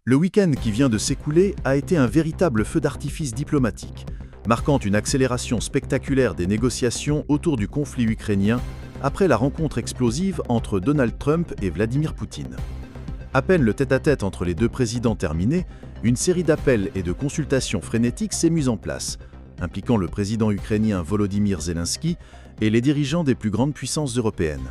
Le week-end qui vient de s'écouler a été un véritable feu d'artifice diplomatique, marquant une accélération spectaculaire des négociations autour du conflit ukrainien après la rencontre explosive entre Donald Trump et Vladimir Poutine. À peine le tête-à-tête entre les deux présidents terminé, une série d'appels et de consultations frénétiques s'est mise en place, impliquant le président ukrainien Volodymyr Zelensky et les dirigeants des plus grandes puissances européennes.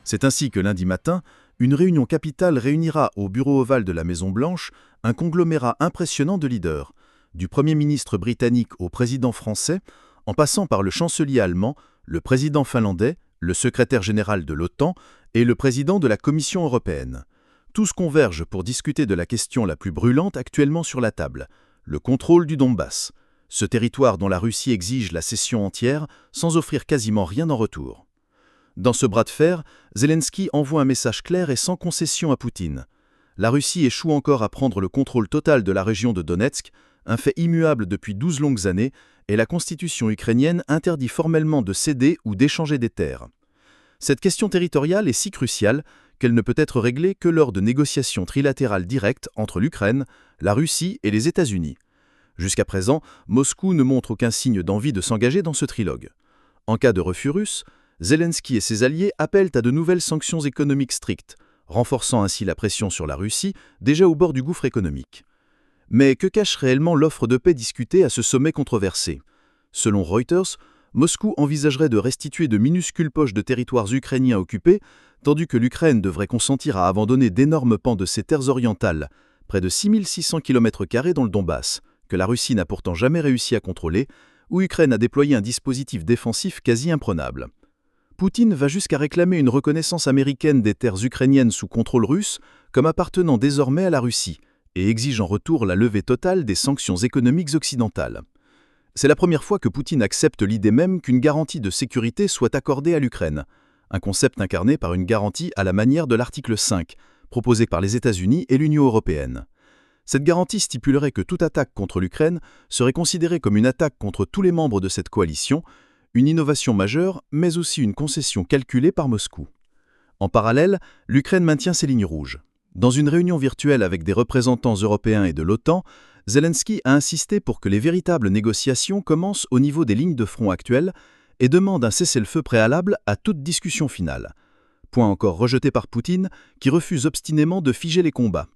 C'est ainsi que lundi matin, une réunion capitale réunira au bureau ovale de la Maison-Blanche un conglomérat impressionnant de leaders, du Premier ministre britannique au président français, en passant par le chancelier allemand, le président finlandais, le secrétaire général de l'OTAN et le président de la Commission européenne. Tous convergent pour discuter de la question la plus brûlante actuellement sur la table, le contrôle du Donbass, ce territoire dont la Russie exige la cession entière sans offrir quasiment rien en retour. Dans ce bras de fer, Zelensky envoie un message clair et sans concession à Poutine. La Russie échoue encore à prendre le contrôle total de la région de Donetsk, un fait immuable depuis 12 longues années, et la constitution ukrainienne interdit formellement de céder ou d'échanger des terres. Cette question territoriale est si cruciale qu'elle ne peut être réglée que lors de négociations trilatérales directes entre l'Ukraine, la Russie et les États-Unis. Jusqu'à présent, Moscou ne montre aucun signe d'envie de s'engager dans ce trilogue. En cas de refus russe, Zelensky et ses alliés appellent à de nouvelles sanctions économiques strictes, renforçant ainsi la pression sur la Russie, déjà au bord du gouffre économique. Mais que cache réellement l'offre de paix discutée à ce sommet controversé ? Selon Reuters, Moscou envisagerait de restituer de minuscules poches de territoires ukrainiens occupés, tandis que l'Ukraine devrait consentir à abandonner d'énormes pans de ses terres orientales, près de 6600 km² dans le Donbass, que la Russie n'a pourtant jamais réussi à contrôler, où l'Ukraine a déployé un dispositif défensif quasi imprenable. Poutine va jusqu'à réclamer une reconnaissance américaine des terres ukrainiennes sous contrôle russe comme appartenant désormais à la Russie et exige en retour la levée totale des sanctions économiques occidentales. C'est la première fois que Poutine accepte l'idée même qu'une garantie de sécurité soit accordée à l'Ukraine, un concept incarné par une garantie à la manière de l'article 5, proposé par les États-Unis et l'Union européenne. Cette garantie stipulerait que toute attaque contre l'Ukraine serait considérée comme une attaque contre tous les membres de cette coalition, une innovation majeure, mais aussi une concession calculée par Moscou. En parallèle, l'Ukraine maintient ses lignes rouges. Dans une réunion virtuelle avec des représentants européens et de l'OTAN, Zelensky a insisté pour que les véritables négociations commencent au niveau des lignes de front actuelles et demande un cessez-le-feu préalable à toute discussion finale. Point encore rejeté par Poutine, qui refuse obstinément de figer les combats.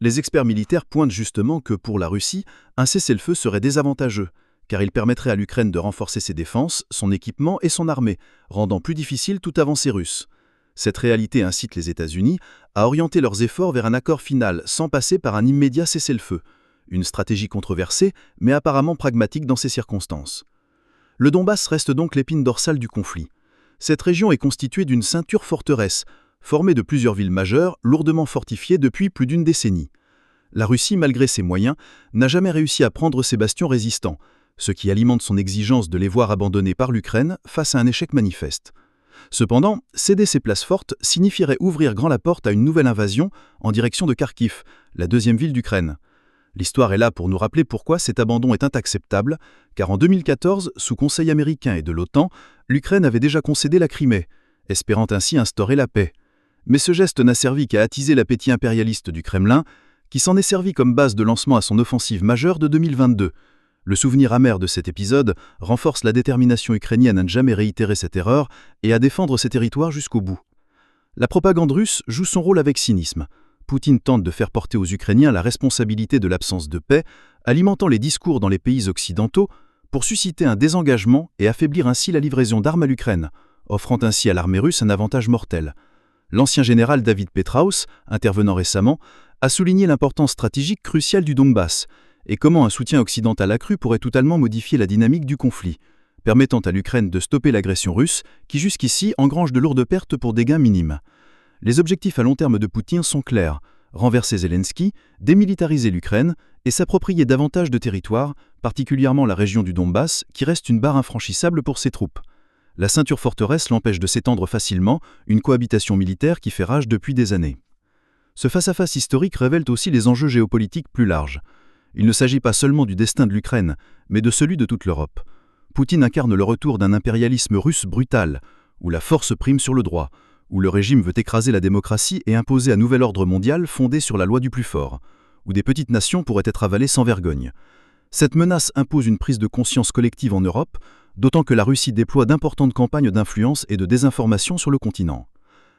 Les experts militaires pointent justement que pour la Russie, un cessez-le-feu serait désavantageux, car il permettrait à l'Ukraine de renforcer ses défenses, son équipement et son armée, rendant plus difficile toute avancée russe. Cette réalité incite les États-Unis à orienter leurs efforts vers un accord final sans passer par un immédiat cessez-le-feu. Une stratégie controversée, mais apparemment pragmatique dans ces circonstances. Le Donbass reste donc l'épine dorsale du conflit. Cette région est constituée d'une ceinture forteresse, formée de plusieurs villes majeures, lourdement fortifiées depuis plus d'une décennie. La Russie, malgré ses moyens, n'a jamais réussi à prendre ces bastions résistants, ce qui alimente son exigence de les voir abandonnés par l'Ukraine face à un échec manifeste. Cependant, céder ces places fortes signifierait ouvrir grand la porte à une nouvelle invasion en direction de Kharkiv, la deuxième ville d'Ukraine. L'histoire est là pour nous rappeler pourquoi cet abandon est inacceptable, car en 2014, sous conseil américain et de l'OTAN, l'Ukraine avait déjà concédé la Crimée, espérant ainsi instaurer la paix. Mais ce geste n'a servi qu'à attiser l'appétit impérialiste du Kremlin, qui s'en est servi comme base de lancement à son offensive majeure de 2022. Le souvenir amer de cet épisode renforce la détermination ukrainienne à ne jamais réitérer cette erreur et à défendre ses territoires jusqu'au bout. La propagande russe joue son rôle avec cynisme. Poutine tente de faire porter aux Ukrainiens la responsabilité de l'absence de paix, alimentant les discours dans les pays occidentaux pour susciter un désengagement et affaiblir ainsi la livraison d'armes à l'Ukraine, offrant ainsi à l'armée russe un avantage mortel. L'ancien général David Petraeus, intervenant récemment, a souligné l'importance stratégique cruciale du Donbass et comment un soutien occidental accru pourrait totalement modifier la dynamique du conflit, permettant à l'Ukraine de stopper l'agression russe qui jusqu'ici engrange de lourdes pertes pour des gains minimes. Les objectifs à long terme de Poutine sont clairs, renverser Zelensky, démilitariser l'Ukraine et s'approprier davantage de territoires, particulièrement la région du Donbass, qui reste une barre infranchissable pour ses troupes. La ceinture forteresse l'empêche de s'étendre facilement, une cohabitation militaire qui fait rage depuis des années. Ce face-à-face historique révèle aussi les enjeux géopolitiques plus larges. Il ne s'agit pas seulement du destin de l'Ukraine, mais de celui de toute l'Europe. Poutine incarne le retour d'un impérialisme russe brutal, où la force prime sur le droit, où le régime veut écraser la démocratie et imposer un nouvel ordre mondial fondé sur la loi du plus fort, où des petites nations pourraient être avalées sans vergogne. Cette menace impose une prise de conscience collective en Europe, d'autant que la Russie déploie d'importantes campagnes d'influence et de désinformation sur le continent.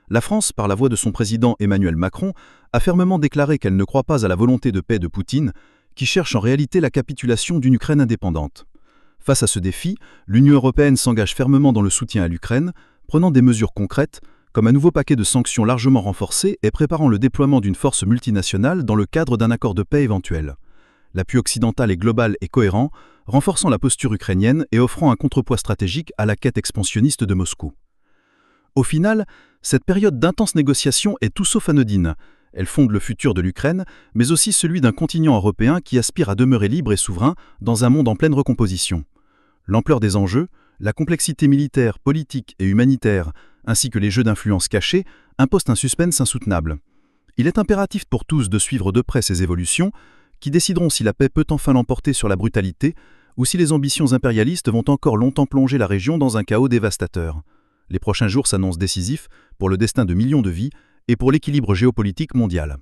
La France, par la voix de son président Emmanuel Macron, a fermement déclaré qu'elle ne croit pas à la volonté de paix de Poutine, qui cherche en réalité la capitulation d'une Ukraine indépendante. Face à ce défi, l'Union européenne s'engage fermement dans le soutien à l'Ukraine, prenant des mesures concrètes, comme un nouveau paquet de sanctions largement renforcé et préparant le déploiement d'une force multinationale dans le cadre d'un accord de paix éventuel. L'appui occidental est global et cohérent, renforçant la posture ukrainienne et offrant un contrepoids stratégique à la quête expansionniste de Moscou. Au final, cette période d'intenses négociations est tout sauf anodine. Elle fonde le futur de l'Ukraine, mais aussi celui d'un continent européen qui aspire à demeurer libre et souverain dans un monde en pleine recomposition. L'ampleur des enjeux, la complexité militaire, politique et humanitaire, ainsi que les jeux d'influence cachés, imposent un suspense insoutenable. Il est impératif pour tous de suivre de près ces évolutions, qui décideront si la paix peut enfin l'emporter sur la brutalité, ou si les ambitions impérialistes vont encore longtemps plonger la région dans un chaos dévastateur. Les prochains jours s'annoncent décisifs pour le destin de millions de vies et pour l'équilibre géopolitique mondial.